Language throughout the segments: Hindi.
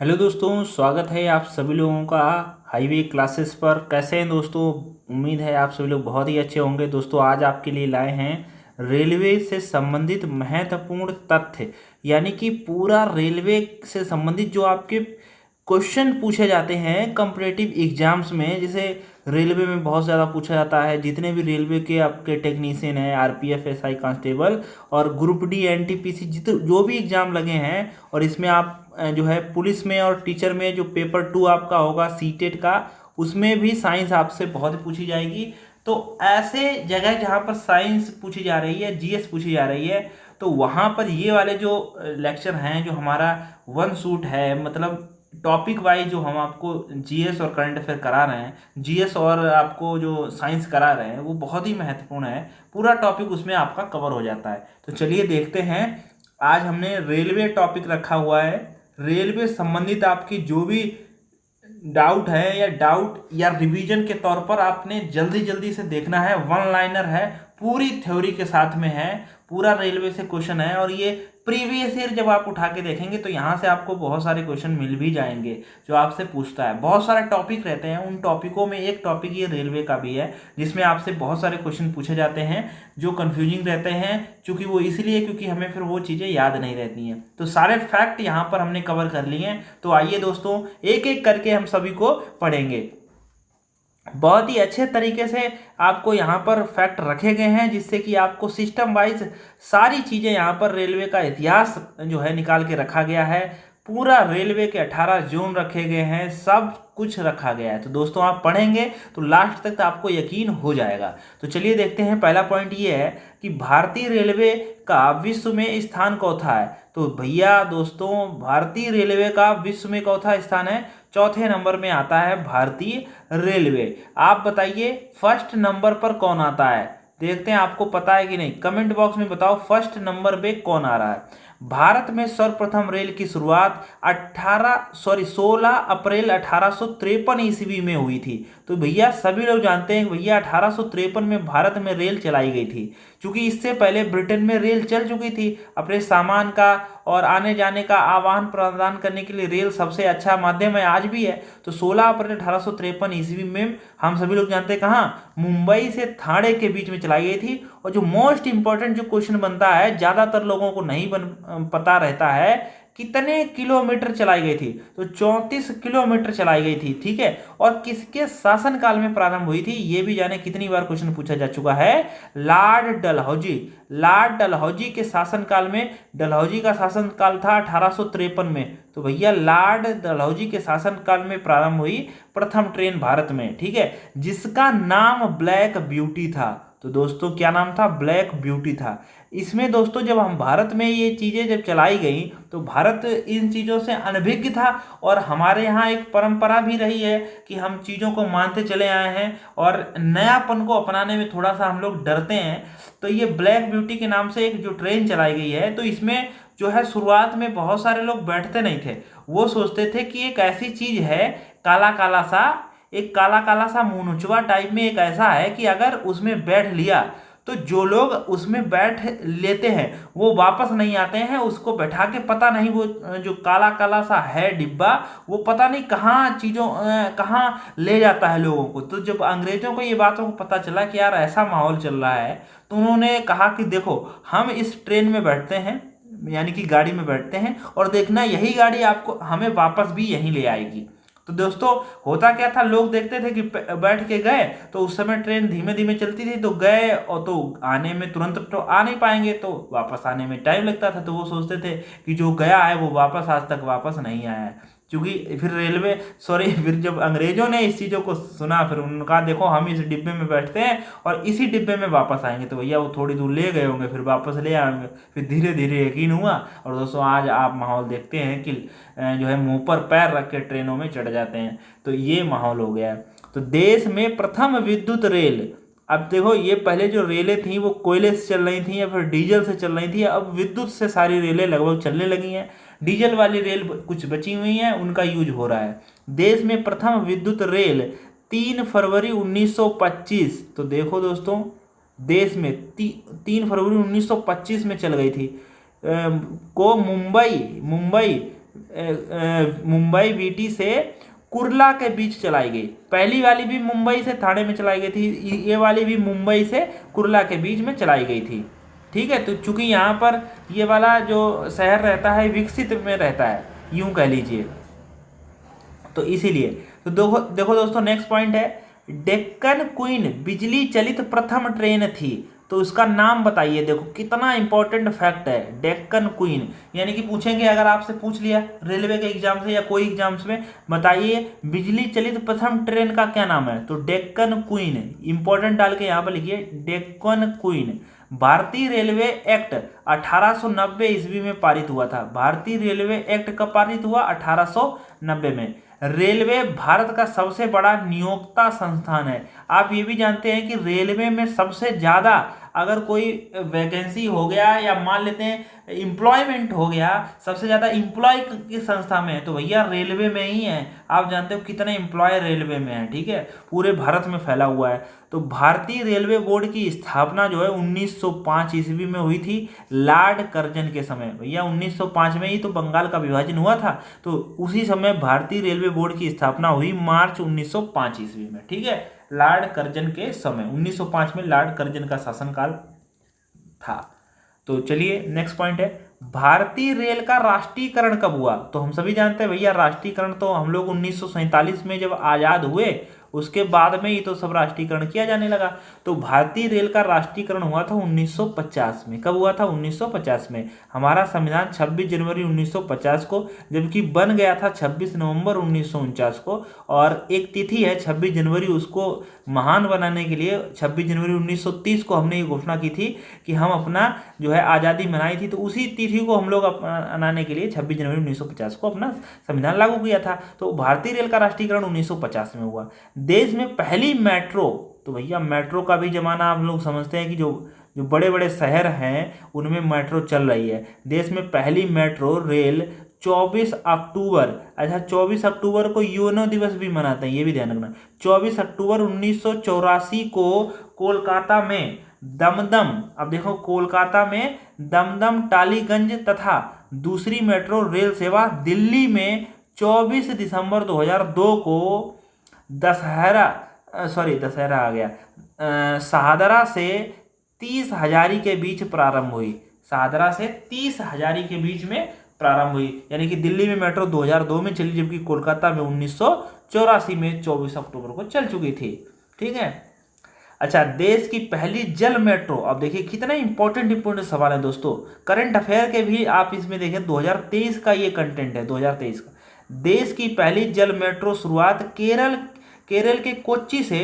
हेलो दोस्तों, स्वागत है आप सभी लोगों का हाईवे क्लासेस पर। कैसे हैं दोस्तों? उम्मीद है आप सभी लोग बहुत ही अच्छे होंगे। दोस्तों आज आपके लिए लाए हैं रेलवे से संबंधित महत्वपूर्ण तथ्य, यानी कि पूरा रेलवे से संबंधित जो आपके क्वेश्चन पूछे जाते हैं कंपटीटिव एग्जाम्स में। जैसे रेलवे में बहुत ज़्यादा पूछा जाता है, जितने भी रेलवे के आपके टेक्नीशियन हैं, आरपीएफ, एसआई, कांस्टेबल और ग्रुप डी, एनटीपीसी, जो भी एग्ज़ाम लगे हैं, और इसमें आप जो है पुलिस में और टीचर में जो पेपर 2 आपका होगा सीटेट का, उसमें भी साइंस आपसे बहुत पूछी जाएगी। तो ऐसे जगह जहाँ पर साइंस पूछी जा रही है, जीएस पूछी जा रही है, तो वहाँ पर ये वाले जो लेक्चर हैं, जो हमारा वन शूट है, मतलब टॉपिक वाइज जो हम आपको जीएस और करंट अफेयर करा रहे हैं, जीएस और आपको जो साइंस करा रहे हैं, वो बहुत ही महत्वपूर्ण है। पूरा टॉपिक उसमें आपका कवर हो जाता है। तो चलिए देखते हैं। आज हमने रेलवे टॉपिक रखा हुआ है। रेलवे संबंधित आपकी जो भी डाउट या रिवीजन के तौर पर आपने जल्दी जल्दी से देखना है। वन लाइनर है, पूरी थ्योरी के साथ में है, पूरा रेलवे से क्वेश्चन है। और ये प्रीवियस ईयर जब आप उठा के देखेंगे तो यहाँ से आपको बहुत सारे क्वेश्चन मिल भी जाएंगे जो आपसे पूछता है। बहुत सारे टॉपिक रहते हैं, उन टॉपिकों में एक टॉपिक ये रेलवे का भी है, जिसमें आपसे बहुत सारे क्वेश्चन पूछे जाते हैं जो कंफ्यूजिंग रहते हैं। चूंकि वो इसलिए क्योंकि हमें फिर वो चीज़ें याद नहीं रहती हैं। तो सारे फैक्ट यहाँ पर हमने कवर कर लिए हैं। तो आइए दोस्तों, एक एक करके हम सभी को पढ़ेंगे। बहुत ही अच्छे तरीके से आपको यहाँ पर फैक्ट रखे गए हैं, जिससे कि आपको सिस्टम वाइज सारी चीज़ें यहाँ पर रेलवे का इतिहास जो है निकाल के रखा गया है। पूरा रेलवे के 18 जोन रखे गए हैं, सब कुछ रखा गया है। तो दोस्तों आप पढ़ेंगे तो लास्ट तक तो आपको यकीन हो जाएगा। तो चलिए देखते हैं। पहला पॉइंट ये है कि भारतीय रेलवे का विश्व में स्थान चौथा है। तो भैया दोस्तों, भारतीय रेलवे का विश्व में चौथा स्थान है, चौथे नंबर में आता है भारतीय रेलवे। आप बताइए फर्स्ट नंबर पर कौन आता है? देखते हैं आपको पता है कि नहीं, कमेंट बॉक्स में बताओ फर्स्ट नंबर पे कौन आ रहा है। भारत में सर्वप्रथम रेल की शुरुआत 16 अप्रैल 1853 ईस्वी में हुई थी। तो भैया सभी लोग जानते हैं कि भैया 1853 में भारत में रेल चलाई गई थी। क्योंकि इससे पहले ब्रिटेन में रेल चल चुकी थी। अपने सामान का और आने जाने का आवाहन प्रदान करने के लिए रेल सबसे अच्छा माध्यम है, आज भी है। तो 16 अप्रैल 1853 ईस्वी में हम सभी लोग जानते हैं कहाँ, मुंबई से ठाणे के बीच में चलाई गई थी। और जो मोस्ट इंपॉर्टेंट जो क्वेश्चन बनता है, ज़्यादातर लोगों को नहीं पता रहता है, कितने किलोमीटर चलाई गई थी? तो 34 किलोमीटर चलाई गई थी। ठीक है। और किसके शासनकाल में प्रारंभ हुई थी, ये भी जाने। कितनी बार क्वेश्चन पूछा जा चुका है। लॉर्ड डलहौजी, लॉर्ड डलहौजी के शासनकाल में। डलहौजी का शासनकाल था 1853 में। तो भैया लॉर्ड डलहौजी के शासनकाल में प्रारंभ हुई प्रथम ट्रेन भारत में। ठीक है, जिसका नाम ब्लैक ब्यूटी था। तो दोस्तों क्या नाम था? ब्लैक ब्यूटी था। इसमें दोस्तों जब हम भारत में ये चीज़ें जब चलाई गई तो भारत इन चीज़ों से अनभिज्ञ था। और हमारे यहाँ एक परंपरा भी रही है कि हम चीज़ों को मानते चले आए हैं और नयापन को अपनाने में थोड़ा सा हम लोग डरते हैं। तो ये ब्लैक ब्यूटी के नाम से एक जो ट्रेन चलाई गई है, तो इसमें जो है शुरुआत में बहुत सारे लोग बैठते नहीं थे। वो सोचते थे कि एक ऐसी चीज़ है, काला काला सा, एक काला काला सा मुनुचवा टाइप में एक ऐसा है कि अगर उसमें बैठ लिया तो जो लोग उसमें बैठ लेते हैं वो वापस नहीं आते हैं। उसको बैठा के पता नहीं वो जो काला काला सा है डिब्बा, वो पता नहीं कहाँ चीज़ों कहाँ ले जाता है लोगों को। तो जब अंग्रेजों को ये बातों को पता चला कि यार ऐसा माहौल चल रहा है, तो उन्होंने कहा कि देखो हम इस ट्रेन में बैठते हैं, यानी कि गाड़ी में बैठते हैं, और देखना यही गाड़ी आपको हमें वापस भी यहीं ले आएगी। तो दोस्तों होता क्या था, लोग देखते थे कि बैठ के गए तो उस समय ट्रेन धीमे धीमे चलती थी, तो गए और तो आने में तुरंत तो आ नहीं पाएंगे, तो वापस आने में टाइम लगता था। तो वो सोचते थे कि जो गया है वो वापस आज तक वापस नहीं आया है। क्योंकि फिर जब अंग्रेजों ने इस चीज़ों को सुना, फिर उन्होंने कहा देखो हम इस डिब्बे में बैठते हैं और इसी डिब्बे में वापस आएंगे। तो भैया वो थोड़ी दूर ले गए होंगे, फिर वापस ले आएंगे। फिर धीरे धीरे यकीन हुआ। और दोस्तों आज आप माहौल देखते हैं कि जो है मुंह पर पैर रख के ट्रेनों में चढ़ जाते हैं। तो ये माहौल हो गया है। तो देश में प्रथम विद्युत रेल, अब देखो ये पहले जो रेलें थी वो कोयले से चल रही थी या फिर डीजल से चल रही थी, अब विद्युत से सारी रेलें लगभग चलने लगी हैं। डीजल वाली रेल कुछ बची हुई हैं, उनका यूज हो रहा है। देश में प्रथम विद्युत रेल 3 फरवरी 1925, तो देखो दोस्तों देश में 3 फरवरी 1925 में चल गई थी। को मुंबई मुंबई वीटी से कुर्ला के बीच चलाई गई। पहली वाली भी मुंबई से ठाणे में चलाई गई थी, ये वाली भी मुंबई से कुर्ला के बीच में चलाई गई थी। ठीक है, तो चूंकि यहाँ पर ये वाला जो शहर रहता है विकसित में रहता है, यूं कह लीजिए, तो इसीलिए। तो देखो देखो दोस्तों, नेक्स्ट पॉइंट है, डेक्कन क्वीन बिजली चलित प्रथम ट्रेन थी, तो उसका नाम बताइए। देखो कितना इंपॉर्टेंट फैक्ट है, डेक्कन क्वीन, यानी कि पूछेंगे अगर आपसे पूछ लिया रेलवे के एग्जाम से या कोई एग्जाम्स में, बताइए बिजली चलित प्रथम ट्रेन का क्या नाम है, तो डेक्कन क्वीन, इंपॉर्टेंट डाल के यहाँ पर लिखिए डेक्कन क्वीन। भारतीय रेलवे एक्ट 1890 ईस्वी में पारित हुआ था। भारतीय रेलवे एक्ट कब पारित हुआ, 1890 में। रेलवे भारत का सबसे बड़ा नियोक्ता संस्थान है। आप ये भी जानते हैं कि रेलवे में सबसे ज़्यादा अगर कोई वैकेंसी हो गया या मान लेते हैं एम्प्लॉयमेंट हो गया, सबसे ज़्यादा एम्प्लॉय की संस्था में है तो भैया रेलवे में ही है। आप जानते हो कितने एम्प्लॉय रेलवे में है, ठीक है, पूरे भारत में फैला हुआ है। तो भारतीय रेलवे बोर्ड की स्थापना जो है 1905 ईस्वी में हुई थी, लॉर्ड कर्जन के समय। भैया 1905 में ही तो बंगाल का विभाजन हुआ था, तो उसी समय भारतीय रेलवे बोर्ड की स्थापना हुई मार्च 1905 ईस्वी में। ठीक है, लॉर्ड कर्जन के समय 1905 में लॉर्ड कर्जन का शासनकाल था। तो चलिए नेक्स्ट पॉइंट है, भारतीय रेल का राष्ट्रीयकरण कब हुआ, तो हम सभी जानते हैं भैया राष्ट्रीयकरण तो हम लोग 1947 में जब आज़ाद हुए उसके बाद में ही तो सब राष्ट्रीयकरण किया जाने लगा। तो भारतीय रेल का राष्ट्रीयकरण हुआ था 1950 में। कब हुआ था, 1950 में। हमारा संविधान 26 जनवरी 1950 को, जबकि बन गया था 26 नवंबर 1949 को, और एक तिथि है 26 जनवरी, उसको महान बनाने के लिए 26 जनवरी 1930 को हमने ये घोषणा की थी कि हम अपना जो है आज़ादी मनाई थी, तो उसी तिथि को हम लोग मनाने के लिए 26 जनवरी 1950 को अपना संविधान लागू किया था। तो भारतीय रेल का राष्ट्रीयकरण 1950 में हुआ। देश में पहली मेट्रो, तो भैया मेट्रो का भी जमाना आप लोग समझते हैं कि जो बड़े बड़े शहर हैं उनमें मेट्रो चल रही है। देश में पहली मेट्रो रेल 24 अक्टूबर, अच्छा 24 अक्टूबर को यूएनओ दिवस भी मनाते हैं, ये भी ध्यान रखना। 24 अक्टूबर 1984 को कोलकाता में दमदम, अब देखो कोलकाता में दमदम टालीगंज तथा दूसरी मेट्रो रेल सेवा दिल्ली में 24 दिसंबर 2002 को दशहरा आ गया, शाहदरा से 30 हजारी के बीच प्रारंभ हुई। शाहदरा से 30 हजारी के बीच में प्रारंभ हुई, यानी कि दिल्ली में मेट्रो 2002 में चली, जबकि कोलकाता में 1984 में 24 अक्टूबर को चल चुकी थी। ठीक है, अच्छा देश की पहली जल मेट्रो, अब देखिए कितना इंपॉर्टेंट सवाल है दोस्तों, करंट अफेयर के भी आप इसमें देखें, 2023 का ये कंटेंट है, 2023 का। देश की पहली जल मेट्रो शुरुआत केरल के कोच्चि से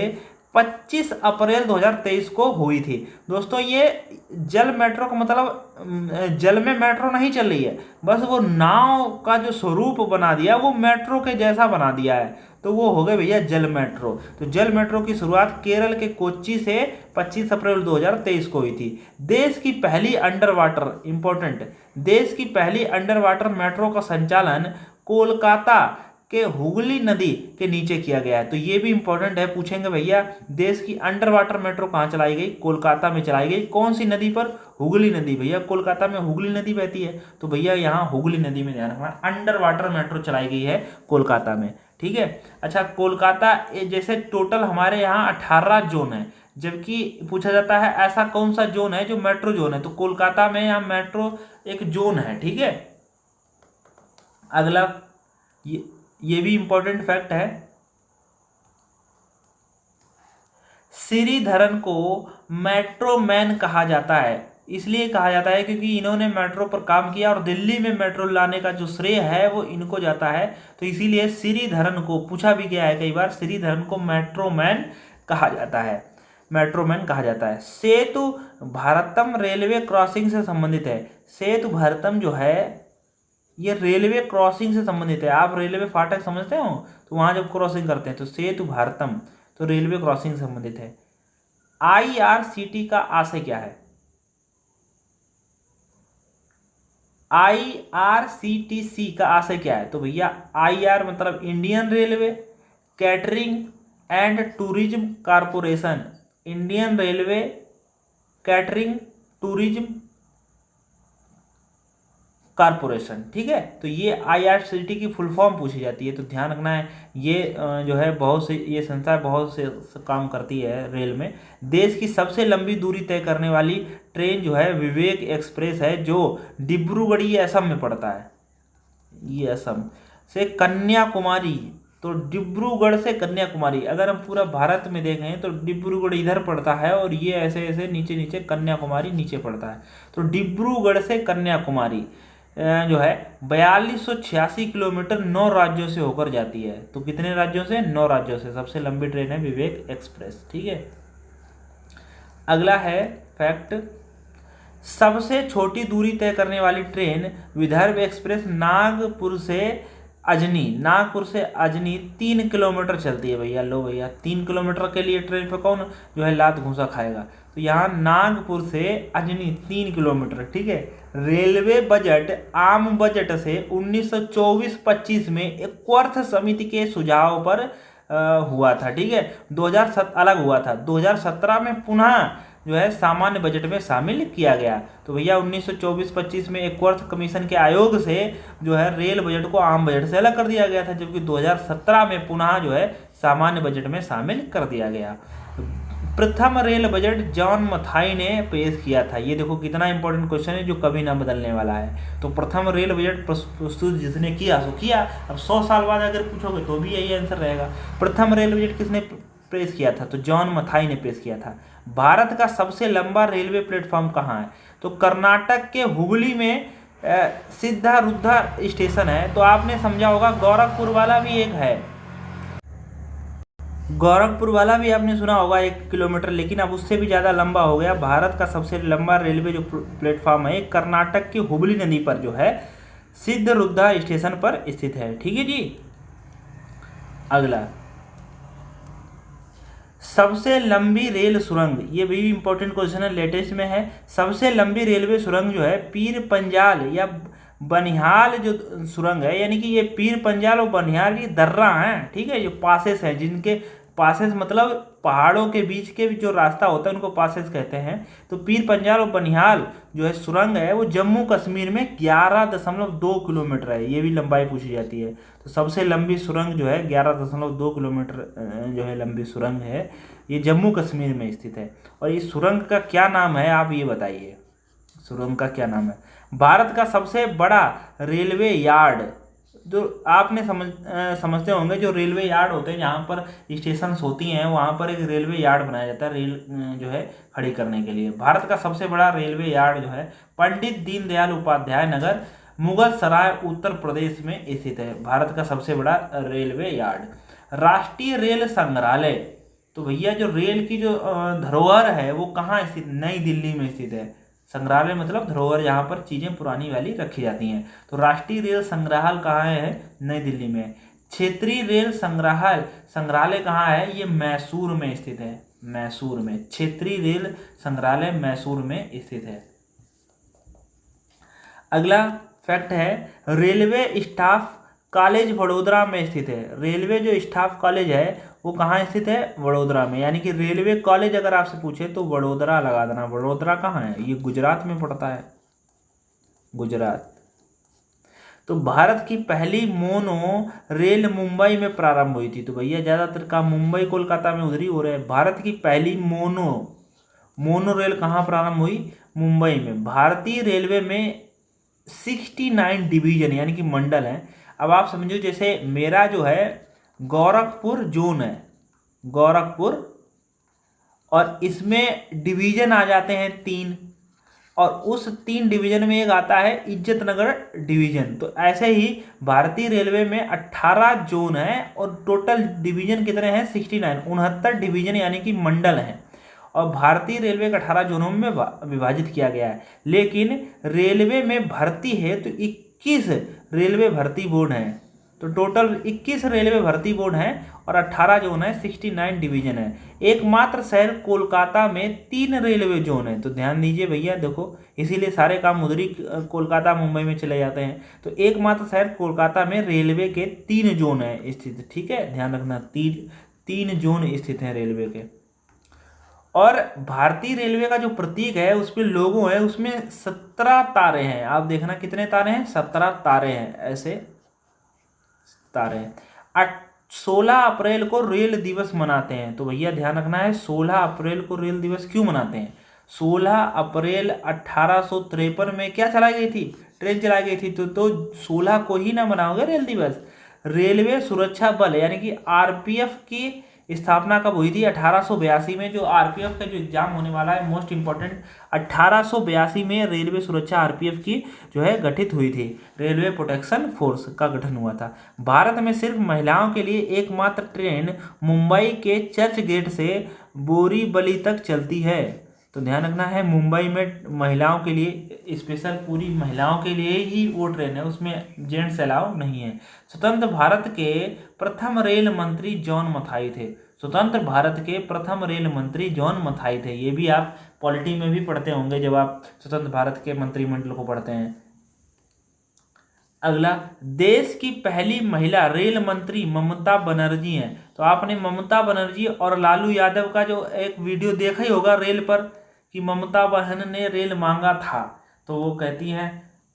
25 अप्रैल 2023 को हुई थी। दोस्तों ये जल मेट्रो का मतलब जल में मेट्रो नहीं चल रही है, बस वो नाव का जो स्वरूप बना दिया वो मेट्रो के जैसा बना दिया है, तो वो हो गए भैया जल मेट्रो। तो जल मेट्रो की शुरुआत केरल के कोच्चि से 25 अप्रैल 2023 को हुई थी। देश की पहली अंडर वाटर, इंपॉर्टेंट, देश की पहली अंडर वाटर मेट्रो का संचालन कोलकाता के हुगली नदी के नीचे किया गया है। तो ये भी इंपॉर्टेंट है, पूछेंगे भैया देश की अंडर वाटर मेट्रो कहाँ चलाई गई, कोलकाता में चलाई गई। कौन सी नदी पर, हुगली नदी। भैया कोलकाता में हुगली नदी बहती है, तो भैया यहाँ हुगली नदी में ध्यान रखना, अंडर वाटर मेट्रो चलाई गई है कोलकाता में। ठीक है, अच्छा कोलकाता जैसे टोटल हमारे यहाँ 18 जोन है, जबकि पूछा जाता है ऐसा कौन सा जोन है जो मेट्रो जोन है, तो कोलकाता में यहाँ मेट्रो एक जोन है। ठीक है, अगला ये भी इंपॉर्टेंट फैक्ट है, श्रीधरन को मेट्रो मैन कहा जाता है। इसलिए कहा जाता है क्योंकि इन्होंने मेट्रो पर काम किया और दिल्ली में मेट्रो लाने का जो श्रेय है वो इनको जाता है, तो इसीलिए श्रीधरन को, पूछा भी गया है कई बार, श्रीधरन को मेट्रो मैन कहा जाता है, मेट्रो मैन कहा जाता है। सेतु भारतम रेलवे क्रॉसिंग से संबंधित है। सेतु भारतम जो है ये रेलवे क्रॉसिंग से संबंधित है। आप रेलवे फाटक समझते हो, तो वहां जब क्रॉसिंग करते हैं तो सेतु भारतम, तो रेलवे क्रॉसिंग से संबंधित है। आईआरसीटी का आशय क्या है, आईआरसीटीसी का आशय क्या है, तो भैया आईआर मतलब Indian railway catering and tourism corporation, Indian railway catering tourism corporation. ठीक है, तो ये IRCTC की फुल फॉर्म पूछी जाती है, तो ध्यान रखना है। ये जो है बहुत से ये संस्था बहुत से काम करती है रेल में। देश की सबसे लंबी दूरी तय करने वाली ट्रेन जो है विवेक एक्सप्रेस है, जो डिब्रूगढ़, ये असम में पड़ता है, ये असम से कन्याकुमारी। तो डिब्रूगढ़ से कन्याकुमारी, अगर हम पूरा भारत में देखें तो डिब्रूगढ़ इधर पड़ता है और ये ऐसे ऐसे नीचे नीचे कन्याकुमारी नीचे पड़ता है। तो डिब्रूगढ़ से कन्याकुमारी जो है 4286 किलोमीटर 9 राज्यों से होकर जाती है। तो कितने राज्यों से? 9 राज्यों से। सबसे लंबी ट्रेन है विवेक एक्सप्रेस। ठीक है, अगला है फैक्ट, सबसे छोटी दूरी तय करने वाली ट्रेन विदर्भ एक्सप्रेस नागपुर से अजनी 3 किलोमीटर चलती है भैया। लो भैया, 3 किलोमीटर के लिए ट्रेन पे कौन जो है लात घूसा खाएगा। तो यहाँ नागपुर से अजनी 3 किलोमीटर। ठीक है, रेलवे बजट आम बजट से 1924-25 में एक अर्थ समिति के सुझाव पर हुआ था। ठीक है, 2007 अलग हुआ था, 2017 में पुनः जो है सामान्य बजट में शामिल किया गया। तो भैया 1924-25 में एक अर्थ कमीशन के आयोग से जो है रेल बजट को आम बजट से अलग कर दिया गया था, जबकि 2017 में पुनः जो है सामान्य बजट में शामिल कर दिया गया। प्रथम रेल बजट जॉन मथाई ने पेश किया था। ये देखो कितना इंपॉर्टेंट क्वेश्चन है जो कभी ना बदलने वाला है। तो प्रथम रेल बजट प्रस्तुत जिसने किया सो किया। अब 100 साल बाद अगर पूछोगे तो भी यही आंसर रहेगा। प्रथम रेल बजट किसने पेश किया था? तो जॉन मथाई ने पेश किया था। भारत का सबसे लंबा रेलवे प्लेटफॉर्म कहाँ है? तो कर्नाटक के हुबली में सिद्धारुद्धा स्टेशन है। तो आपने समझा होगा गोरखपुर वाला भी एक है, गोरखपुर वाला भी आपने सुना होगा 1 किलोमीटर, लेकिन अब उससे भी ज़्यादा लंबा हो गया। भारत का सबसे लंबा रेलवे जो प्लेटफॉर्म है कर्नाटक की हुबली नदी पर जो है सिद्धारुद्धा स्टेशन पर स्थित है। ठीक है जी, अगला सबसे लंबी रेल सुरंग, ये भी इंपॉर्टेंट क्वेश्चन है, लेटेस्ट में है। सबसे लंबी रेलवे सुरंग जो है पीर पंजाल या बनिहाल जो सुरंग है, यानी कि ये पीर पंजाल और बनिहाल ये दर्रा हैं। ठीक है, जो पासेस हैं, जिनके पासेस मतलब पहाड़ों के बीच के जो रास्ता होता है उनको पासेस कहते हैं। तो पीर पंजाल और बनिहाल जो है सुरंग है वो जम्मू कश्मीर में 11.2 किलोमीटर है। ये भी लंबाई पूछी जाती है। तो सबसे लंबी सुरंग जो है 11.2 किलोमीटर जो है लंबी सुरंग है, ये जम्मू कश्मीर में स्थित है। और इस सुरंग का क्या नाम है आप ये बताइए, सुरंग का क्या नाम है? भारत का सबसे बड़ा रेलवे यार्ड, जो आपने समझते होंगे, जो रेलवे यार्ड होते हैं जहाँ पर स्टेशन होती हैं वहाँ पर एक रेलवे यार्ड बनाया जाता है रेल जो है खड़ी करने के लिए। भारत का सबसे बड़ा रेलवे यार्ड जो है पंडित दीनदयाल उपाध्याय नगर मुगल सराय उत्तर प्रदेश में स्थित है। भारत का सबसे बड़ा रेलवे यार्ड। राष्ट्रीय रेल संग्रहालय, तो भैया जो रेल की जो धरोहर है वो कहाँ स्थित? नई दिल्ली में स्थित है। संग्रहालय मतलब धरोहर, जहाँ पर चीज़ें पुरानी वाली रखी जाती हैं। तो राष्ट्रीय रेल संग्रहालय कहाँ है? नई दिल्ली में। क्षेत्रीय रेल संग्रहालय कहाँ है? ये मैसूर में स्थित है, मैसूर में। क्षेत्रीय रेल संग्रहालय मैसूर में स्थित है। अगला फैक्ट है, रेलवे स्टाफ कॉलेज वडोदरा में स्थित है। रेलवे जो स्टाफ कॉलेज है वो कहाँ स्थित है? वडोदरा में। यानी कि रेलवे कॉलेज अगर आपसे पूछे तो वडोदरा लगा देना। वडोदरा कहाँ है? ये गुजरात में पड़ता है, गुजरात। तो भारत की पहली मोनो रेल मुंबई में प्रारंभ हुई थी। तो भैया ज़्यादातर काम मुंबई कोलकाता में उधर ही हो रहे हैं। भारत की पहली मोनो रेल कहाँ प्रारंभ हुई? मुंबई में। भारतीय रेलवे में 69 डिवीजन यानी कि मंडल हैं। अब आप समझो, जैसे मेरा जो है गोरखपुर जोन है, गोरखपुर, और इसमें डिवीजन आ जाते हैं 3, और उस 3 डिवीजन में एक आता है इज्जतनगर डिवीजन। तो ऐसे ही भारतीय रेलवे में 18 जोन है और टोटल डिवीजन कितने हैं? 69, 69 डिवीजन यानी कि मंडल हैं। और भारतीय रेलवे का 18 जोनों में विभाजित किया गया है। लेकिन रेलवे में भर्ती है तो 21 रेलवे भर्ती बोर्ड हैं। तो टोटल 21 रेलवे भर्ती बोर्ड हैं और 18 जोन है, 69 डिवीजन है। एकमात्र शहर कोलकाता में 3 रेलवे जोन है। तो ध्यान दीजिए भैया, देखो इसीलिए सारे काम उधर ही कोलकाता मुंबई में चले जाते हैं। तो एकमात्र शहर कोलकाता में रेलवे के 3 जोन है स्थित। ठीक है, ध्यान रखना, 3 जोन स्थित हैं रेलवे के। और भारतीय रेलवे का जो प्रतीक है उस पे लोगो है, उसमें 17 तारे हैं। आप देखना कितने तारे हैं, 17 तारे हैं, ऐसे तारे हैं। 16 अप्रैल को रेल दिवस मनाते हैं। तो भैया ध्यान रखना है, 16 अप्रैल को रेल दिवस क्यों मनाते हैं। 16 अप्रैल 1853 में क्या चलाई गई थी, ट्रेन चलाई गई थी। तो 16 को ही ना मनाओगे रेल दिवस। रेलवे सुरक्षा बल यानी कि आरपीएफ की स्थापना कब हुई थी, 1882 में। जो आरपीएफ का जो एग्जाम होने वाला है मोस्ट इंपॉर्टेंट, 1882 में रेलवे सुरक्षा आरपीएफ की जो है गठित हुई थी। रेलवे प्रोटेक्शन फोर्स का गठन हुआ था। भारत में सिर्फ महिलाओं के लिए एकमात्र ट्रेन मुंबई के चर्च गेट से बोरीवली तक चलती है। तो ध्यान रखना है, मुंबई में महिलाओं के लिए स्पेशल, पूरी महिलाओं के लिए ही वो ट्रेन है, उसमें जेंट्स अलाउ नहीं है। स्वतंत्र भारत के प्रथम रेल मंत्री जॉन मथाई थे। स्वतंत्र भारत के प्रथम रेल मंत्री जॉन मथाई थे। ये भी आप पॉलिटी में भी पढ़ते होंगे जब आप स्वतंत्र भारत के मंत्रिमंडल को पढ़ते हैं। अगला, देश की पहली महिला रेल मंत्री ममता बनर्जी हैं। तो आपने ममता बनर्जी और लालू यादव का जो एक वीडियो देखा ही होगा रेल पर, कि ममता बहन ने रेल मांगा था तो वो कहती हैं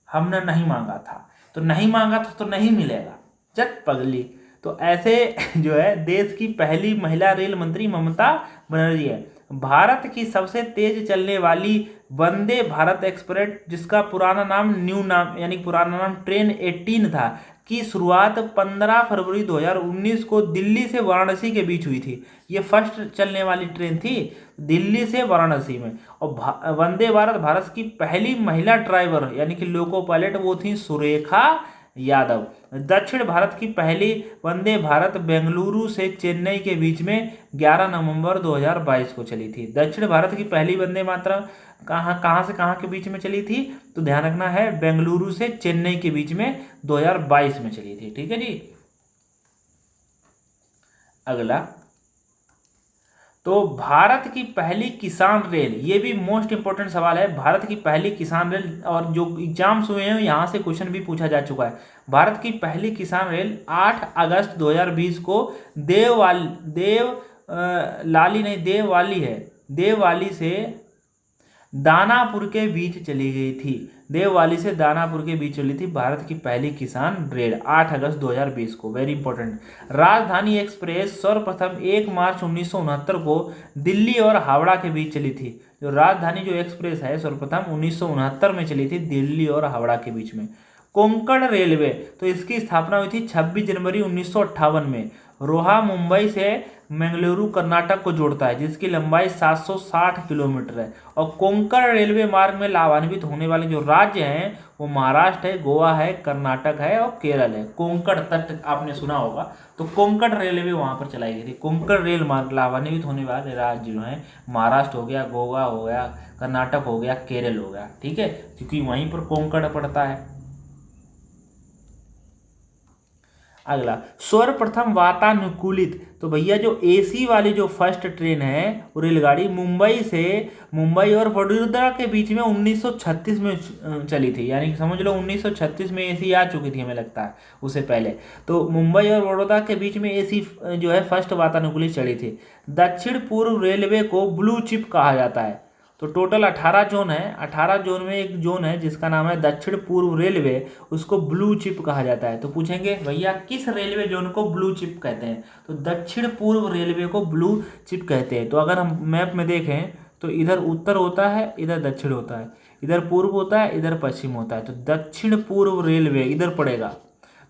हमने नहीं मांगा था। तो नहीं मांगा था तो नहीं मिलेगा, जट पगली। तो ऐसे जो है देश की पहली महिला रेल मंत्री ममता बनर्जी है। भारत की सबसे तेज चलने वाली वंदे भारत एक्सप्रेस, जिसका पुराना नाम न्यू नाम यानी पुराना नाम ट्रेन 18 था, की शुरुआत 15 फरवरी 2019 को दिल्ली से वाराणसी के बीच हुई थी। ये फर्स्ट चलने वाली ट्रेन थी दिल्ली से वाराणसी में। और वंदे भारत भारत की पहली महिला ड्राइवर यानी कि लोको पायलट वो थी सुरेखा यादव। दक्षिण भारत की पहली वंदे भारत बेंगलुरु से चेन्नई के बीच में 11 नवंबर 2022 को चली थी। दक्षिण भारत की पहली वंदे मातरम कहाँ से कहाँ के बीच में चली थी, तो ध्यान रखना है बेंगलुरु से चेन्नई के बीच में 2022 में चली थी। ठीक है जी। अगला, तो भारत की पहली किसान रेल, ये भी मोस्ट इंपॉर्टेंट सवाल है। भारत की पहली किसान रेल, और जो एग्जाम्स हुए हैं यहाँ से क्वेश्चन भी पूछा जा चुका है। भारत की पहली किसान रेल 8 अगस्त 2020 को देववाली से दानापुर के बीच चली गई थी। देववाली से दानापुर के बीच चली थी भारत की पहली किसान रेल 8 अगस्त 2020 को। Very important. राजधानी एक्सप्रेस सर्वप्रथम 1 मार्च 1969 को दिल्ली और हावड़ा के बीच चली थी। जो राजधानी जो एक्सप्रेस है सर्वप्रथम 1969 में चली थी दिल्ली और हावड़ा के बीच में। कोंकण रेलवे, तो इसकी स्थापना हुई थी 26 जनवरी 1958 में। रोहा मुंबई से मंगलुरु कर्नाटक को जोड़ता है, जिसकी लंबाई 760 किलोमीटर है। और कोंकण रेलवे मार्ग में लाभान्वित होने वाले जो राज्य हैं वो महाराष्ट्र है, गोवा है, कर्नाटक है और केरल है। कोंकण तट आपने सुना होगा, तो कोंकण रेलवे वहां पर चलाई गई थी। कोंकण रेल मार्ग लाभान्वित होने वाले राज्य जो हैं महाराष्ट्र हो गया, गोवा हो गया, कर्नाटक हो गया, केरल हो गया। ठीक है, क्योंकि वहीं पर कोंकण पड़ता है। अगला, सर्वप्रथम वातानुकूलित, तो भैया जो एसी वाली जो फर्स्ट ट्रेन है वो रेलगाड़ी मुंबई और वडोदरा के बीच में 1936 में चली थी। यानी कि समझ लो 1936 में एसी आ चुकी थी, हमें लगता है उससे पहले। तो मुंबई और वडोदरा के बीच में एसी जो है फर्स्ट वातानुकूलित चली थी। दक्षिण पूर्व रेलवे को ब्लू चिप कहा जाता है। तो टोटल 18 जोन है। 18 जोन में एक जोन है जिसका नाम है दक्षिण पूर्व रेलवे, उसको ब्लू चिप कहा जाता है। तो पूछेंगे भैया किस रेलवे जोन को ब्लू चिप कहते हैं, तो दक्षिण पूर्व रेलवे को ब्लू चिप कहते हैं। तो अगर हम मैप में देखें तो इधर उत्तर होता है, इधर दक्षिण होता है, इधर पूर्व होता है, इधर पश्चिम होता है। तो दक्षिण पूर्व रेलवे इधर पड़ेगा।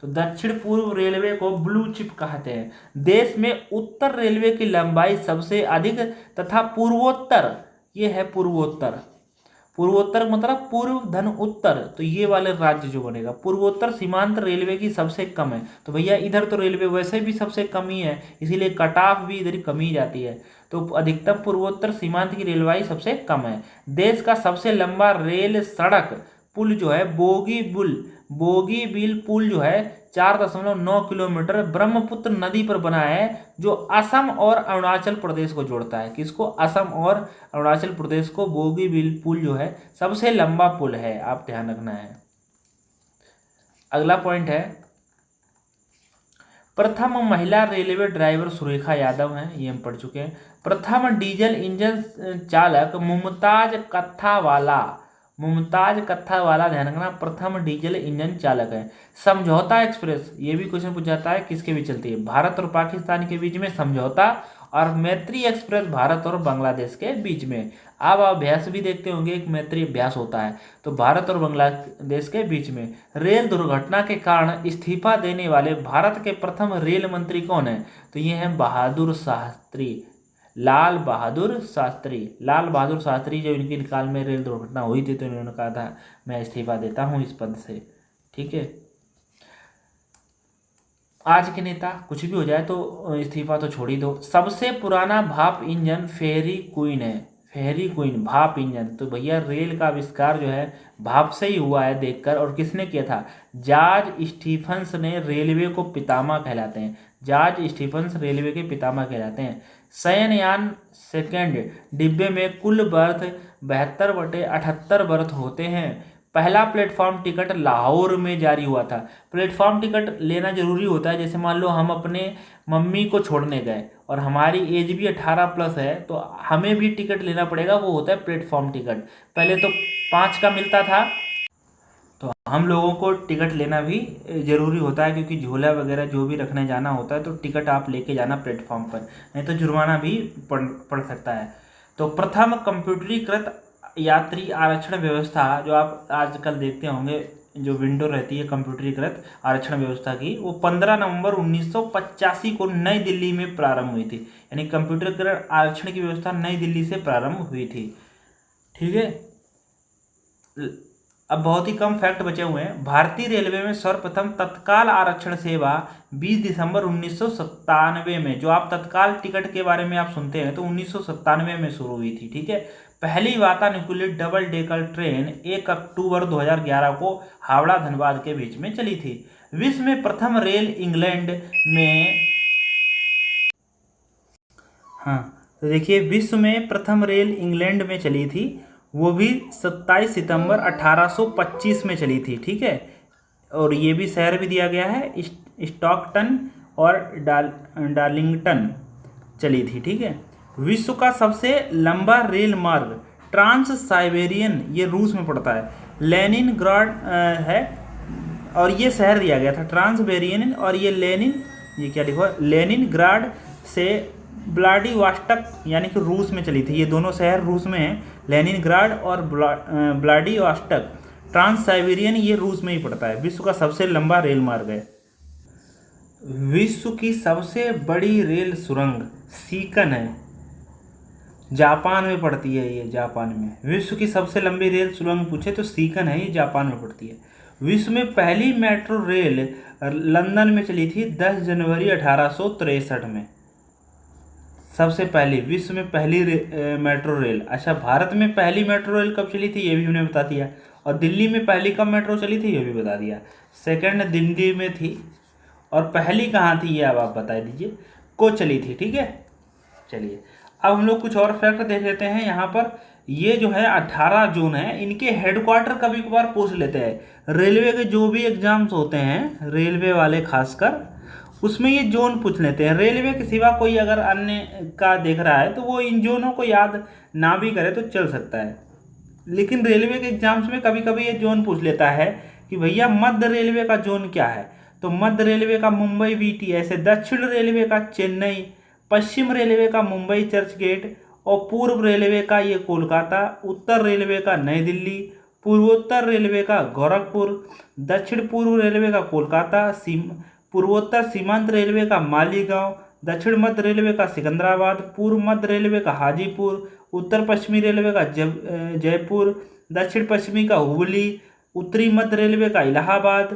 तो दक्षिण पूर्व रेलवे को ब्लू चिप कहते हैं। देश में उत्तर रेलवे की लंबाई सबसे अधिक तथा पूर्वोत्तर, ये है पूर्वोत्तर। पूर्वोत्तर मतलब पूर्व धन उत्तर, तो ये वाले राज्य जो बनेगा। पूर्वोत्तर सीमांत रेलवे की सबसे कम है। तो भैया इधर तो रेलवे वैसे भी सबसे कम ही है, इसीलिए कट ऑफ भी इधर कम ही जाती है। तो अधिकतम पूर्वोत्तर सीमांत की रेलवाई सबसे कम है। देश का सबसे लंबा रेल सड़क पुल जो है बोगीबील पुल जो है 4.9 किलोमीटर ब्रह्मपुत्र नदी पर बना है, जो असम और अरुणाचल प्रदेश को जोड़ता है। किसको? असम और अरुणाचल प्रदेश को बोगीबील पुल जो है सबसे लंबा पुल है, आप ध्यान रखना है। अगला पॉइंट है, प्रथम महिला रेलवे ड्राइवर सुरेखा यादव हैं, ये हम पढ़ चुके हैं। प्रथम डीजल इंजन चालक मुमताज कत्थावाला ध्यान रखना, प्रथम डीजल इंजन चालक है। समझौता एक्सप्रेस, ये भी क्वेश्चन पूछ जाता है, किसके बीच चलती है? भारत और पाकिस्तान के बीच में समझौता, और मैत्री एक्सप्रेस भारत और बांग्लादेश के बीच में। आप अभ्यास भी देखते होंगे, एक मैत्री अभ्यास होता है, तो भारत और बांग्लादेश के बीच में। रेल दुर्घटना के कारण इस्तीफा देने वाले भारत के प्रथम रेल मंत्री कौन है? तो ये हैं बहादुर शास्त्री, लाल बहादुर शास्त्री। जब इनके काल में रेल दुर्घटना हुई थी तो इन्होंने कहा था मैं इस्तीफा देता हूँ इस पद से। ठीक है, आज के नेता कुछ भी हो जाए तो इस्तीफा तो छोड़ ही दो। सबसे पुराना भाप इंजन फेरी क्वीन है, फेरी क्वीन भाप इंजन। तो भैया रेल का आविष्कार जो है भाप से ही हुआ है देखकर, और किसने किया था? जॉर्ज स्टीफंस ने, रेलवे को पितामह कहलाते हैं, जॉर्ज स्टीफंस रेलवे के पितामह कहलाते हैं। शयनयान सेकंड डिब्बे में कुल बर्थ 72/78 बर्थ होते हैं। पहला प्लेटफॉर्म टिकट लाहौर में जारी हुआ था। प्लेटफॉर्म टिकट लेना जरूरी होता है, जैसे मान लो हम अपने मम्मी को छोड़ने गए और हमारी एज भी 18+ है, तो हमें भी टिकट लेना पड़ेगा, वो होता है प्लेटफॉर्म टिकट। पहले तो 5 का मिलता था, तो हम लोगों को टिकट लेना भी ज़रूरी होता है, क्योंकि झोला वगैरह जो भी रखने जाना होता है तो टिकट आप लेके जाना प्लेटफॉर्म पर, नहीं तो जुर्माना भी पड़ सकता है। तो प्रथम कंप्यूटरीकृत यात्री आरक्षण व्यवस्था, जो आप आजकल देखते होंगे, जो विंडो रहती है कंप्यूटरीकृत आरक्षण व्यवस्था की, वो 15 नवंबर 1985 को नई दिल्ली में प्रारंभ हुई थी। यानी कंप्यूटरीकृत आरक्षण की व्यवस्था नई दिल्ली से प्रारंभ हुई थी। ठीक है, अब बहुत ही कम फैक्ट बचे हुए हैं। भारतीय रेलवे में सर्वप्रथम तत्काल आरक्षण सेवा 20 दिसंबर 1997 में, जो आप तत्काल टिकट के बारे में आप सुनते हैं, तो 1997 में शुरू हुई थी। ठीक है, पहली वातानुकूलित डबल डेकर ट्रेन 1 अक्टूबर 2011 को हावड़ा धनबाद के बीच में चली थी। विश्व में प्रथम रेल इंग्लैंड में, हाँ तो देखिए, विश्व में प्रथम रेल इंग्लैंड में चली थी, वो भी 27 सितंबर 1825 में चली थी। ठीक है, और ये भी शहर भी दिया गया है, स्टॉकटन और डार्लिंगटन चली थी। ठीक है, विश्व का सबसे लंबा रेल मार्ग ट्रांस साइबेरियन, ये रूस में पड़ता है, लेनिनग्राड है, और ये शहर दिया गया था ट्रांसबेरियन, और ये क्या लिखा है, लेनिनग्राड से व्लादिवोस्टोक यानी कि रूस में चली थी। ये दोनों शहर रूस में हैं, लेनिनग्राड और व्लादिवोस्टोक। ट्रांस साइबेरियन ये रूस में ही पड़ता है। विश्व का सबसे लंबा रेल मार्ग है। विश्व की सबसे बड़ी रेल सुरंग सीकन है, जापान में पड़ती है ये, जापान में। विश्व की सबसे लंबी रेल सुरंग पूछे तो सीकन है, ये जापान में पड़ती है। विश्व में पहली मेट्रो रेल लंदन में चली थी 10 जनवरी 1863 में। सबसे पहली विश्व में पहली मेट्रो रेल। अच्छा, भारत में पहली मेट्रो रेल कब चली थी ये भी हमने बता दिया, और दिल्ली में पहली कब मेट्रो चली थी ये भी बता दिया। सेकंड दिल्ली में थी, और पहली कहाँ थी ये अब आप बता दीजिए, को चली थी। ठीक है, चलिए अब हम लोग कुछ और फैक्ट देख लेते हैं। यहाँ पर ये जो है 18 जोन है, इनके हेडक्वार्टर कभी कभार पूछ लेते हैं। रेलवे के जो भी एग्जाम्स होते हैं, रेलवे वाले खासकर, उसमें ये जोन पूछ लेते हैं। रेलवे के सिवा कोई अगर अन्य का देख रहा है तो वो इन जोनों को याद ना भी करे तो चल सकता है, लेकिन रेलवे के एग्जाम्स में कभी कभी ये जोन पूछ लेता है कि भैया मध्य रेलवे का जोन क्या है। तो मध्य रेलवे का मुंबई वीटी, ऐसे दक्षिण रेलवे का चेन्नई, पश्चिम रेलवे का मुंबई चर्च गेट, और पूर्व रेलवे का ये कोलकाता, उत्तर रेलवे का नई दिल्ली, पूर्वोत्तर रेलवे का गोरखपुर, दक्षिण पूर्व रेलवे का कोलकाता, पूर्वोत्तर सीमांत रेलवे का मालीगांव, दक्षिण मध्य रेलवे का सिकंदराबाद, पूर्व मध्य रेलवे का हाजीपुर, उत्तर पश्चिमी रेलवे का जयपुर, दक्षिण पश्चिमी का हुबली, उत्तरी मध्य रेलवे का इलाहाबाद,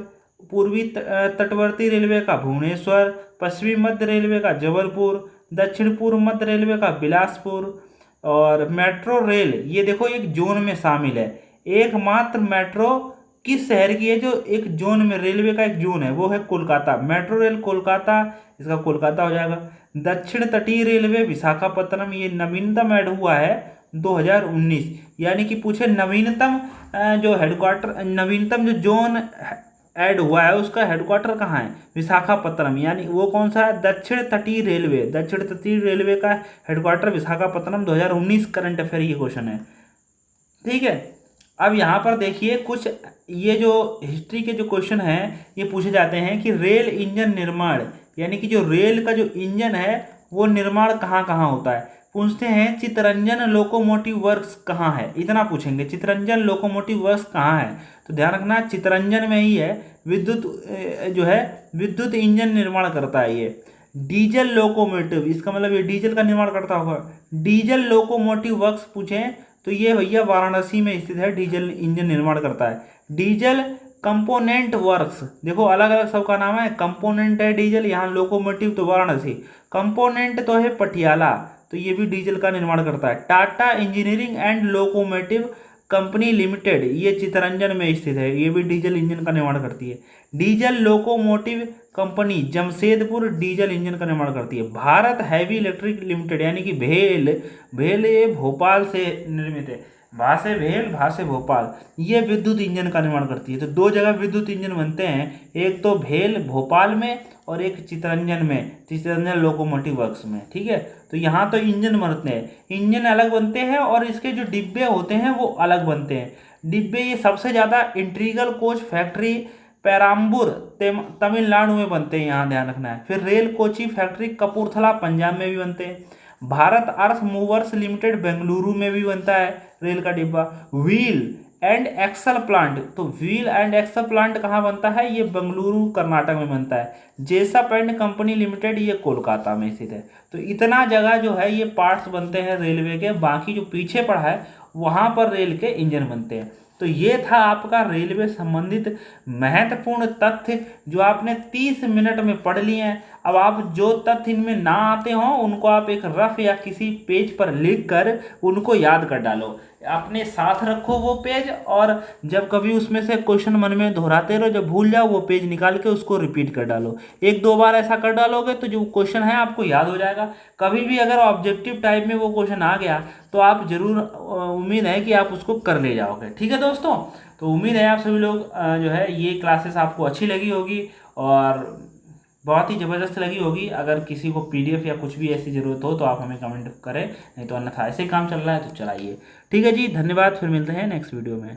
पूर्वी तटवर्ती रेलवे का भुवनेश्वर, पश्चिमी मध्य रेलवे का जबलपुर, दक्षिण पूर्व मध्य रेलवे का बिलासपुर। और मेट्रो रेल ये देखो एक जोन में शामिल है। एकमात्र मेट्रो किस शहर की है जो एक जोन में, रेलवे का एक जोन है, वो है कोलकाता। मेट्रो रेल कोलकाता, इसका कोलकाता हो जाएगा। दक्षिण तटीय रेलवे विशाखापत्तनम, ये नवीनतम ऐड हुआ है 2019, यानी कि पूछे नवीनतम जो हेडक्वार्टर, नवीनतम जो जोन ऐड हुआ है उसका हेडक्वार्टर कहाँ है, विशाखापत्तनम, यानी वो कौन सा है, दक्षिण तटीय रेलवे, दक्षिण तटीय रेलवे का हेडक्वार्टर विशाखापत्तनम। 2019 करंट अफेयर ये क्वेश्चन है, ठीक है। अब यहाँ पर देखिए कुछ ये जो हिस्ट्री के जो क्वेश्चन हैं ये पूछे जाते हैं कि रेल इंजन निर्माण, यानी कि जो रेल का जो इंजन है वो निर्माण कहाँ कहाँ होता है। पूछते हैं चितरंजन लोकोमोटिव वर्क्स कहाँ है, इतना पूछेंगे, चितरंजन लोकोमोटिव वर्क्स कहाँ है। तो ध्यान रखना चितरंजन में ही है, विद्युत जो है विद्युत इंजन निर्माण करता है ये। डीजल लोकोमोटिव, इसका मतलब ये डीजल का निर्माण करता होगा। डीजल लोकोमोटिव वर्क्स पूछें तो ये भैया वाराणसी में स्थित है, डीजल इंजन निर्माण करता है। डीजल कंपोनेंट वर्क्स, देखो अलग अलग सबका नाम है, कंपोनेंट है डीजल, यहाँ लोकोमोटिव तो वाराणसी, कंपोनेंट तो है पटियाला, तो ये भी डीजल का निर्माण करता है। Tata engineering and locomotive company limited, ये चितरंजन में स्थित है, ये भी डीजल इंजन का निर्माण करती है। Diesel locomotive company Jamshedpur diesel engine का निर्माण करती है। भारत हैवी इलेक्ट्रिक लिमिटेड, यानी कि भेल ये भोपाल से निर्मित है, भा से भेल भा से भोपाल, ये विद्युत इंजन का निर्माण करती है। तो दो जगह विद्युत इंजन बनते हैं, एक तो भेल भोपाल में और एक चितरंजन में, चितरंजन लोकोमोटिव वर्क्स में, ठीक है। तो यहाँ तो इंजन बनते हैं, इंजन अलग बनते हैं और इसके जो डिब्बे होते हैं वो अलग बनते हैं। डिब्बे ये सबसे ज़्यादा integral coach factory Perambur Tamil Nadu में बनते हैं, यहाँ ध्यान रखना है। फिर रेल कोची फैक्ट्री कपूरथला पंजाब में भी बनते हैं। भारत अर्थ मूवर्स लिमिटेड बेंगलुरु में भी बनता है रेल का डिब्बा। व्हील एंड एक्सल प्लांट, तो व्हील एंड एक्सल प्लांट कहाँ बनता है, ये बेंगलुरु कर्नाटक में बनता है। जेसप एंड कंपनी लिमिटेड ये कोलकाता में स्थित है। तो इतना जगह जो है ये पार्ट्स बनते हैं रेलवे के, बाकी जो पीछे पड़ा है वहाँ पर रेल के इंजन बनते हैं। तो ये था आपका रेलवे संबंधित महत्वपूर्ण तथ्य जो आपने 30 मिनट में पढ़ लिए हैं। अब आप जो तथ्य इनमें ना आते हों उनको आप एक रफ या किसी पेज पर लिख कर उनको याद कर डालो, अपने साथ रखो वो पेज, और जब कभी उसमें से क्वेश्चन मन में दोहराते रहो, जब भूल जाओ वो पेज निकाल के उसको रिपीट कर डालो। एक दो बार ऐसा कर डालोगे तो जो क्वेश्चन है आपको याद हो जाएगा। कभी भी अगर ऑब्जेक्टिव टाइप में वो क्वेश्चन आ गया तो आप जरूर, उम्मीद है कि आप उसको कर ले जाओगे, ठीक है दोस्तों। तो उम्मीद है आप सभी लोग जो है ये क्लासेस आपको अच्छी लगी होगी और बहुत ही ज़बरदस्त लगी होगी। अगर किसी को पीडीएफ या कुछ भी ऐसी ज़रूरत हो तो आप हमें कमेंट करें, नहीं तो अन्यथा ऐसे ही काम चल रहा है तो चलाइए। ठीक है जी, धन्यवाद, फिर मिलते हैं नेक्स्ट वीडियो में।